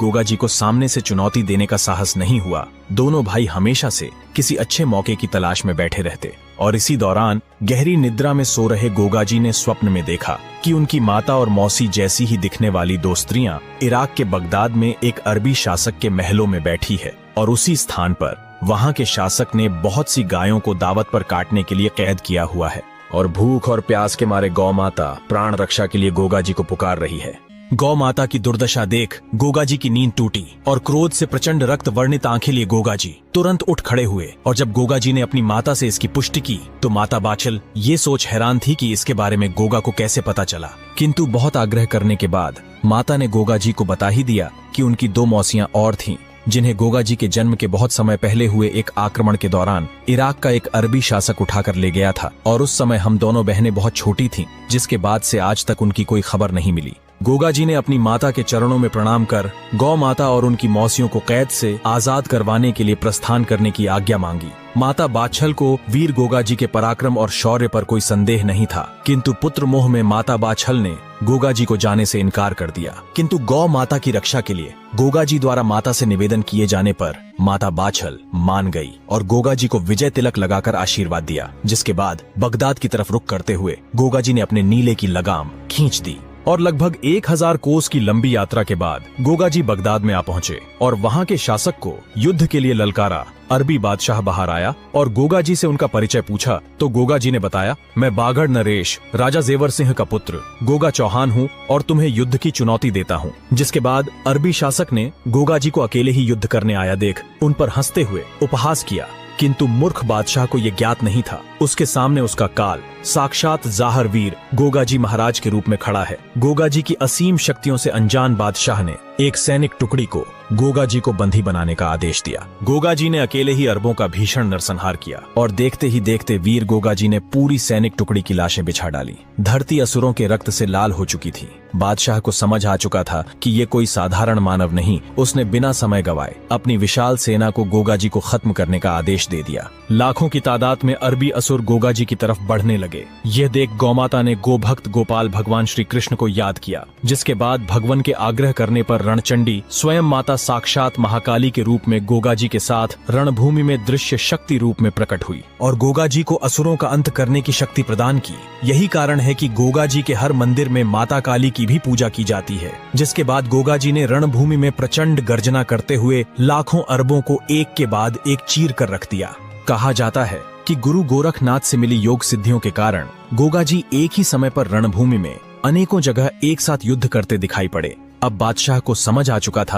गोगा जी को सामने से चुनौती देने का साहस नहीं हुआ। दोनों भाई हमेशा से किसी अच्छे मौके की तलाश में बैठे रहते और इसी दौरान गहरी निद्रा में सो रहे गोगा जी ने स्वप्न में देखा कि उनकी माता और मौसी जैसी ही दिखने वाली दो स्त्रियां इराक के बगदाद में एक अरबी शासक के महलों में बैठी है और उसी स्थान पर वहां के शासक ने बहुत सी गायों को दावत पर काटने के लिए कैद किया हुआ है और भूख और प्यास के मारे गौ माता प्राण रक्षा के लिए गोगा जी को पुकार रही है। गौ माता की दुर्दशा देख गोगा जी की नींद टूटी और क्रोध से प्रचंड रक्त वर्णित आंखें लिए गोगा जी तुरंत उठ खड़े हुए और जब गोगा जी ने अपनी माता से इसकी पुष्टि की तो माता बाछल ये सोच हैरान थी कि इसके बारे में गोगा को कैसे पता चला, किंतु बहुत आग्रह करने के बाद माता ने गोगा जी को बता ही दिया कि उनकी दो मौसियां और थीं जिन्हें गोगा जी के जन्म के बहुत समय पहले हुए एक आक्रमण के दौरान इराक का एक अरबी शासक उठाकर ले गया था और उस समय हम दोनों बहनें बहुत छोटी थीं, जिसके बाद से आज तक उनकी कोई खबर नहीं मिली। गोगा जी ने अपनी माता के चरणों में प्रणाम कर गौ माता और उनकी मौसियों को कैद से आजाद करवाने के लिए प्रस्थान करने की आज्ञा मांगी। माता बाछल को वीर गोगा जी के पराक्रम और शौर्य पर कोई संदेह नहीं था, किंतु पुत्र मोह में माता बाछल ने गोगा जी को जाने से इनकार कर दिया। किंतु गौ माता की रक्षा के लिए गोगा जी द्वारा माता से निवेदन किए जाने पर माता बाछल मान गई और गोगा जी को विजय तिलक लगाकर आशीर्वाद दिया, जिसके बाद बगदाद की तरफ रुख करते हुए गोगा जी ने अपने नीले की लगाम खींच दी और लगभग 1000 कोस की लंबी यात्रा के बाद गोगा जी बगदाद में आ पहुंचे और वहां के शासक को युद्ध के लिए ललकारा। अरबी बादशाह बाहर आया और गोगा जी से उनका परिचय पूछा तो गोगा जी ने बताया, मैं बागड़ नरेश राजा जेवर सिंह का पुत्र गोगा चौहान हूँ और तुम्हें युद्ध की चुनौती देता हूँ। जिसके बाद अरबी शासक ने गोगा जी को अकेले ही युद्ध करने आया देख उन पर हंसते हुए उपहास किया, किंतु मूर्ख बादशाह को यह ज्ञात नहीं था उसके सामने उसका काल साक्षात जाहर वीर गोगा जी महाराज के रूप में खड़ा है। गोगा जी की असीम शक्तियों से अनजान बादशाह ने एक सैनिक टुकड़ी को गोगा जी को बंदी बनाने का आदेश दिया। गोगा जी ने अकेले ही अरबों का भीषण नरसंहार किया और देखते ही देखते वीर गोगा जी ने पूरी सैनिक टुकड़ी की लाशें बिछा डाली। धरती असुरों के रक्त से लाल हो चुकी थी। बादशाह को समझ आ चुका था कि ये कोई साधारण मानव नहीं। उसने बिना समय गवाए अपनी विशाल सेना को गोगा जी को खत्म करने का आदेश दे दिया। लाखों की तादाद में अरबी असुर गोगा जी की तरफ बढ़ने लगे। यह देख गौमाता ने गोभक्त गोपाल भगवान श्री कृष्ण को याद किया, जिसके बाद भगवान के आग्रह करने पर रणचंडी स्वयं माता साक्षात महाकाली के रूप में गोगा जी के साथ रणभूमि में दृश्य शक्ति रूप में प्रकट हुई और गोगा जी को असुरों का अंत करने की शक्ति प्रदान की। यही कारण है कि गोगा जी के हर मंदिर में माता काली की भी पूजा की जाती है। जिसके बाद गोगा जी ने रणभूमि में प्रचंड गर्जना करते हुए लाखों अरबों को एक के बाद एक चीर कर रख दिया। कहा जाता है कि गुरु गोरखनाथ से मिली योग सिद्धियों के कारण गोगा जी एक ही समय पर रणभूमि में अनेकों जगह एक साथ युद्ध करते दिखाई पड़े। अब बादशाह को समझ आ चुका था